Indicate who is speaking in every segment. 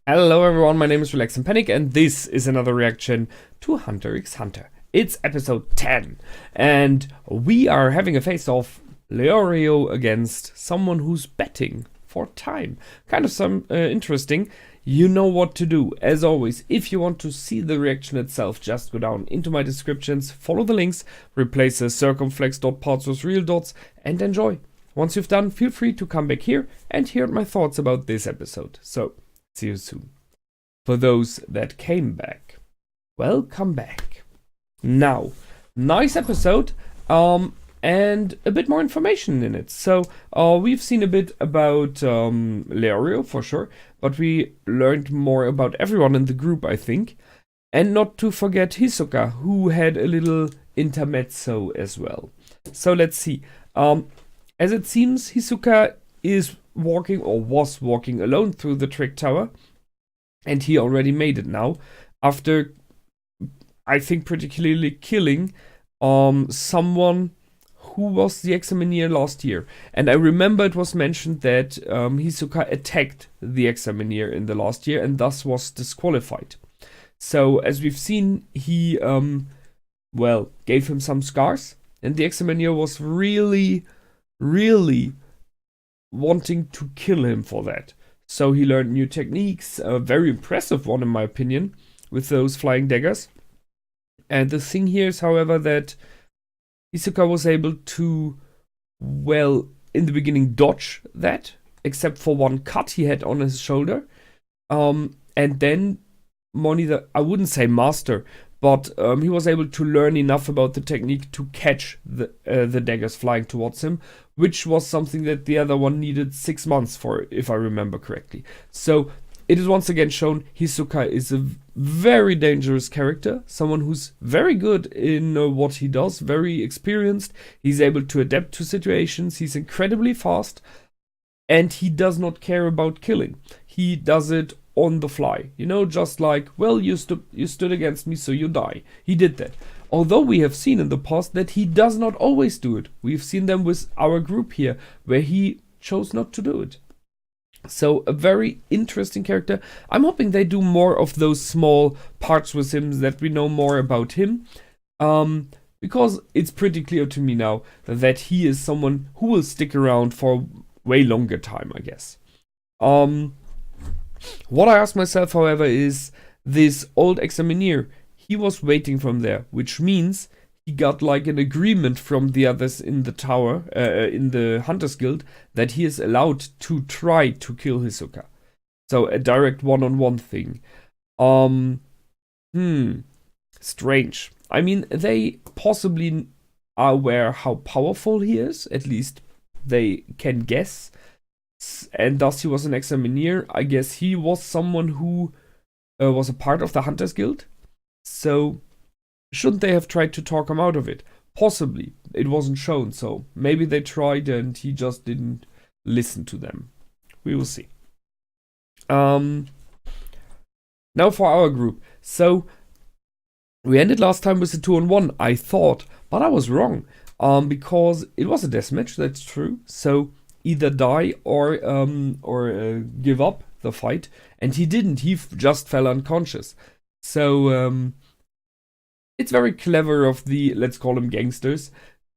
Speaker 1: Hello everyone, my name is Relax and Panic, and this is another reaction to Hunter x Hunter. It's episode 10, and we are having a face-off, Leorio against someone who's betting for time. Kind of some interesting. You know what to do. As always, if you want to see the reaction itself, just go down into my descriptions, follow the links, replace the circumflex dot parts with real dots, and enjoy. Once you've done, feel free to come back here and hear my thoughts about this episode. So, see you soon. For those that came back, welcome back. Now, nice episode, and a bit more information in it. So, we've seen a bit about Leorio for sure, but we learned more about everyone in the group, I think. And not to forget Hisoka, who had a little intermezzo as well. So let's see. As it seems, Hisoka is walking or was walking alone through the trick tower, and he already made it now after, I think, particularly killing someone who was the examiner last year. And I remember it was mentioned that Hisoka attacked the examiner in the last year and thus was disqualified. So as we've seen, he gave him some scars, and the examiner was really wanting to kill him for that. So he learned new techniques, a very impressive one in my opinion, with those flying daggers. And the thing here is, however, that Hisoka was able to, well, in the beginning dodge that, except for one cut he had on his shoulder. And then I wouldn't say master, but he was able to learn enough about the technique to catch the daggers flying towards him, which was something that the other one needed 6 months for, if I remember correctly. So it is once again shown Hisoka is a very dangerous character, someone who's very good in what he does, very experienced. He's able to adapt to situations, he's incredibly fast, and he does not care about killing. He does it on the fly, you know, just like, well, you stood against me, so you die. He did that. Although we have seen in the past that he does not always do it. We've seen them with our group here, where he chose not to do it. So a very interesting character. I'm hoping they do more of those small parts with him, that we know more about him. Because it's pretty clear to me now that he is someone who will stick around for way longer time, I guess. What I ask myself, however, is this old examiner, he was waiting from there, which means he got like an agreement from the others in the tower, in the Hunters Guild, that he is allowed to try to kill Hisoka. So a direct one-on-one thing. Strange. I mean, they possibly are aware how powerful he is, at least they can guess. And thus he was an examiner. I guess he was someone who was a part of the Hunters Guild. So shouldn't they have tried to talk him out of it? Possibly. It wasn't shown, so maybe they tried and he just didn't listen to them. We will see. Now for our group. So we ended last time with a 2-on-1, I thought, but I was wrong. Because it was a deathmatch, that's true. So either die or give up the fight, and he didn't. He just fell unconscious. So it's very clever of the, let's call them gangsters,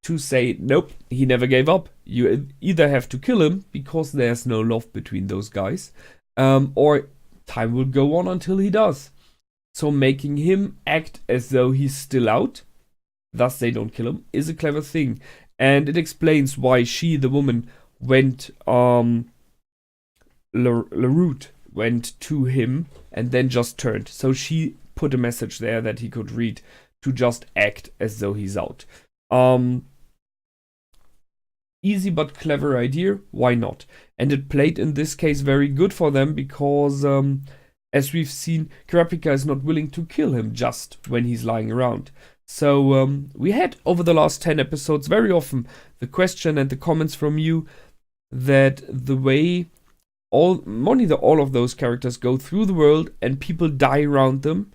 Speaker 1: to say nope, he never gave up. You either have to kill him because there's no love between those guys, or time will go on until he does. So making him act as though he's still out, thus they don't kill him, is a clever thing, and it explains why she, the woman, went Leroot went to him and then just turned. So she put a message there that he could read to just act as though he's out. Easy but clever idea, why not? And it played in this case very good for them because as we've seen, Kurapika is not willing to kill him just when he's lying around. So we had over the last 10 episodes very often the question and the comments from you that the way all of those characters go through the world and people die around them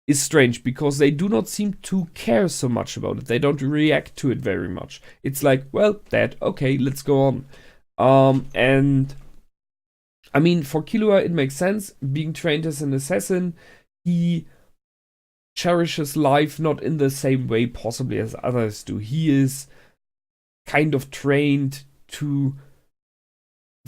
Speaker 1: is strange, because they do not seem to care so much about it. They don't react to it very much. It's like, well, dead, okay, let's go on. And I mean, for Killua, it makes sense. Being trained as an assassin, he cherishes life not in the same way possibly as others do. He is kind of trained to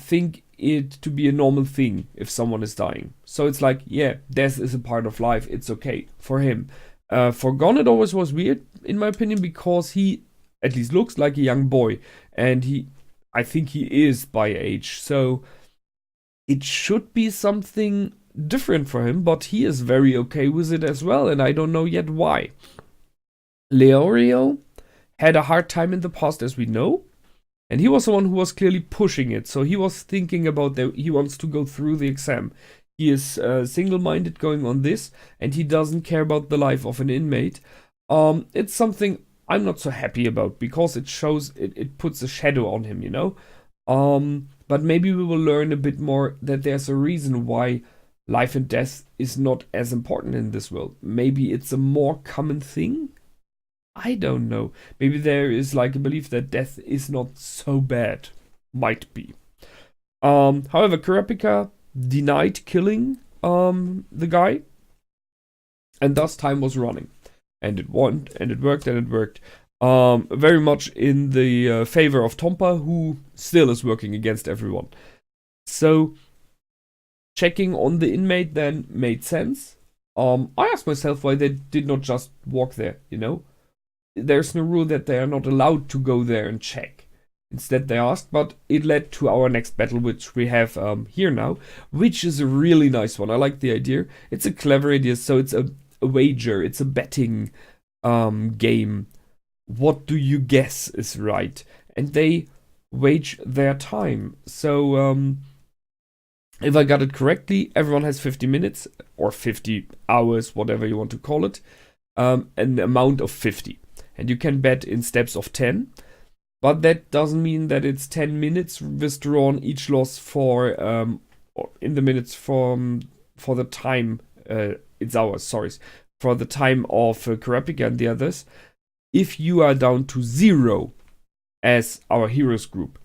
Speaker 1: think it to be a normal thing if someone is dying. So it's like, yeah, death is a part of life. It's okay for him. For Gon, it always was weird, in my opinion, because he at least looks like a young boy, and I think he is by age. So it should be something different for him, but he is very okay with it as well, and I don't know yet why. Leorio had a hard time in the past, as we know, and he was the one who was clearly pushing it. So he was thinking about that he wants to go through the exam. He is single-minded going on this, and he doesn't care about the life of an inmate. It's something I'm not so happy about, because it shows, it puts a shadow on him, you know? But maybe we will learn a bit more that there's a reason why life and death is not as important in this world. Maybe it's a more common thing? I don't know. Maybe there is like a belief that death is not so bad. Might be. However, Kurapika denied killing the guy, and thus time was running. And it won, and it worked, and it worked. Very much in the favor of Tompa, who still is working against everyone. So checking on the inmate then made sense. I asked myself why they did not just walk there, you know? There's no rule that they are not allowed to go there and check. Instead they asked, but it led to our next battle, which we have here now, which is a really nice one. I like the idea. It's a clever idea, so it's a wager, it's a betting game. What do you guess is right? And they wage their time. So if I got it correctly, everyone has 50 minutes or 50 hours, whatever you want to call it, an amount of 50. And you can bet in steps of 10. But that doesn't mean that it's 10 minutes withdrawn each loss for in the minutes for the time. It's hours, sorry, for the time of Kurapika and the others. If you are down to 0 as our heroes group,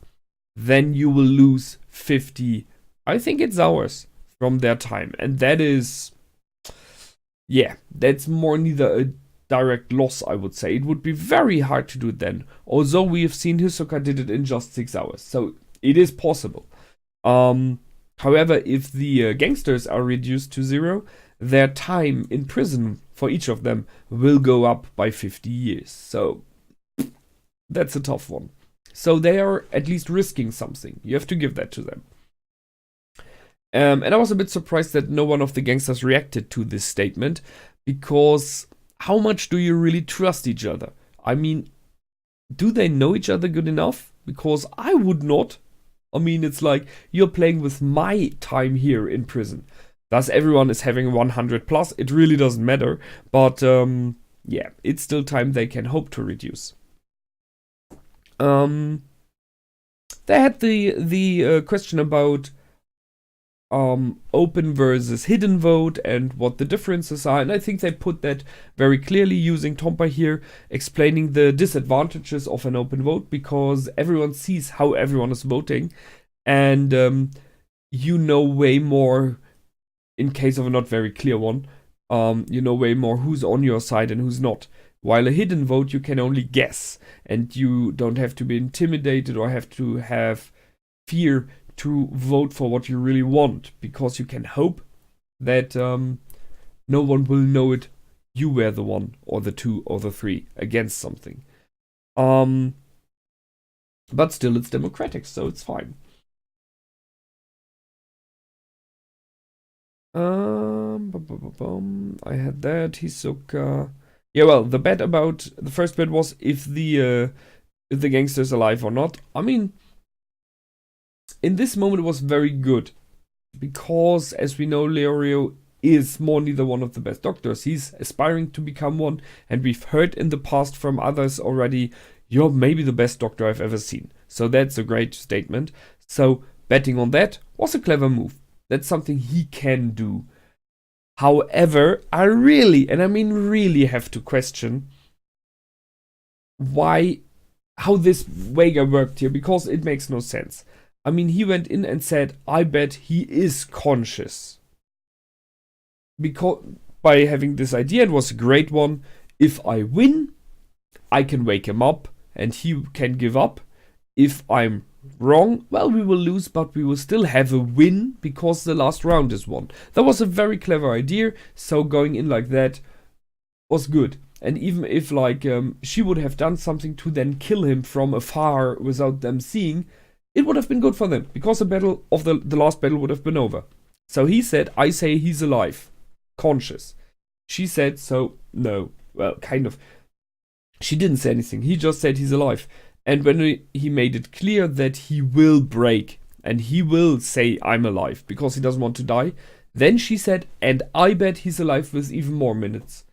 Speaker 1: then you will lose 50, I think it's hours from their time. And that is, yeah, that's more neither a direct loss, I would say. It would be very hard to do it then. Although we have seen Hisoka did it in just 6 hours. So it is possible. However, if the gangsters are reduced to 0, their time in prison for each of them will go up by 50 years. So that's a tough one. So they are at least risking something. You have to give that to them. And I was a bit surprised that no one of the gangsters reacted to this statement, because how much do you really trust each other? I mean, do they know each other good enough? Because I would not. I mean, it's like you're playing with my time here in prison. Thus, everyone is having 100 plus. It really doesn't matter. But yeah, it's still time they can hope to reduce. They had the question about open versus hidden vote and what the differences are, and I think they put that very clearly using Tompa here, explaining the disadvantages of an open vote, because everyone sees how everyone is voting, and you know way more in case of a not very clear one. You know way more who's on your side and who's not. While a hidden vote, you can only guess, and you don't have to be intimidated or have to have fear to vote for what you really want, because you can hope that no one will know it. You were the one or the two or the three against something. But still, it's democratic, so it's fine. I had that Hisoka. Yeah, well, the bet about the first bet was if the gangster's alive or not. I mean, in this moment it was very good, because as we know, Leorio is more neither one of the best doctors. He's aspiring to become one, and we've heard in the past from others already, you're maybe the best doctor I've ever seen. So that's a great statement. So betting on that was a clever move. That's something he can do. However, I really, and I mean really, have to question how this wager worked here, because it makes no sense. I mean, he went in and said, I bet he is conscious. Because by having this idea, it was a great one. If I win, I can wake him up and he can give up. If I'm wrong, well, we will lose, but we will still have a win because the last round is won. That was a very clever idea, so going in like that was good. And even if like she would have done something to then kill him from afar without them seeing, it would have been good for them, because the battle of the last battle would have been over. So he said, I say he's alive, conscious. She said, so no, well, kind of. She didn't say anything, he just said he's alive. And when he made it clear that he will break and he will say I'm alive because he doesn't want to die, then she said, and I bet he's alive with even more minutes.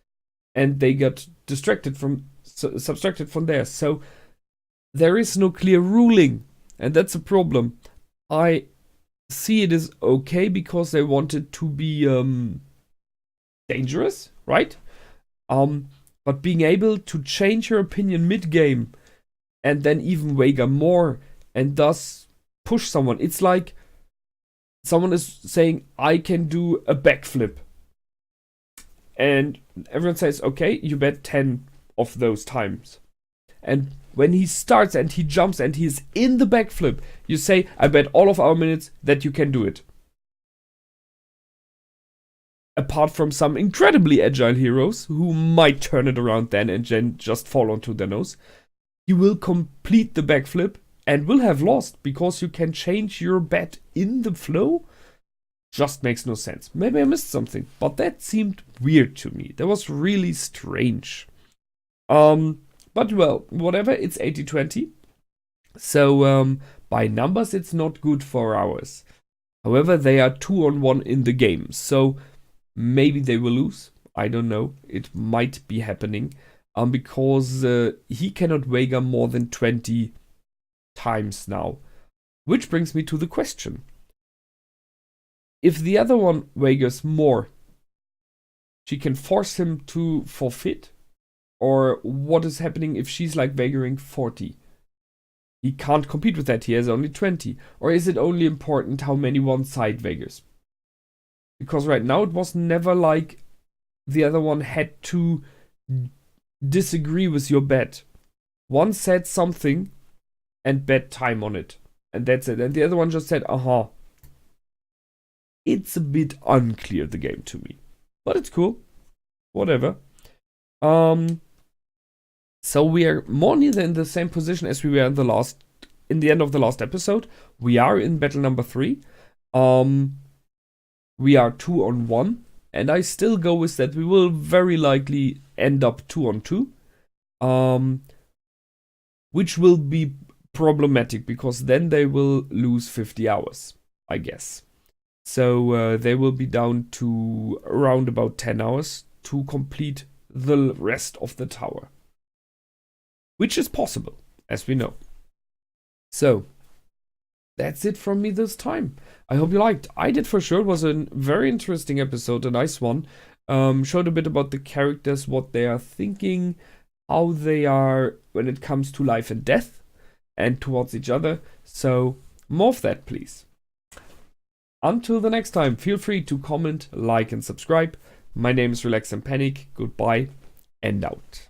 Speaker 1: And they got subtracted from there. So there is no clear ruling, and that's a problem. I see it as okay because they wanted to be dangerous, right? But being able to change your opinion mid-game and then even wager more and thus push someone. It's like someone is saying, I can do a backflip. And everyone says, okay, you bet 10 of those times. And when he starts and he jumps and he's in the backflip, you say, I bet all of our minutes that you can do it. Apart from some incredibly agile heroes who might turn it around then and then just fall onto their nose, you will complete the backflip and will have lost because you can change your bet in the flow. Just makes no sense. Maybe I missed something, but that seemed weird to me. That was really strange. But well, whatever, it's 80-20. So by numbers, it's not good for ours. However, they are 2-on-1 in the game, so maybe they will lose. I don't know. It might be happening. Because he cannot wager more than 20 times now. Which brings me to the question. If the other one wagers more, she can force him to forfeit? Or what is happening if she's like wagering 40? He can't compete with that, he has only 20. Or is it only important how many one side wagers? Because right now it was never like the other one had to disagree with your bet. One said something and bet time on it. And that's it. And the other one just said, aha. It's a bit unclear, the game, to me. But it's cool. Whatever. So we are more neither in the same position as we were in the end of the last episode. We are in battle number 3. We are 2-on-1. And I still go with that. We will very likely end up 2-on-2. Which will be problematic because then they will lose 50 hours, I guess. So they will be down to around about 10 hours to complete the rest of the tower. Which is possible, as we know. So, that's it from me this time. I hope you liked. I did for sure. It was a very interesting episode, a nice one. Showed a bit about the characters, what they are thinking, how they are when it comes to life and death, and towards each other. So, more of that, please. Until the next time, feel free to comment, like, and subscribe. My name is Relax and Panic. Goodbye, and out.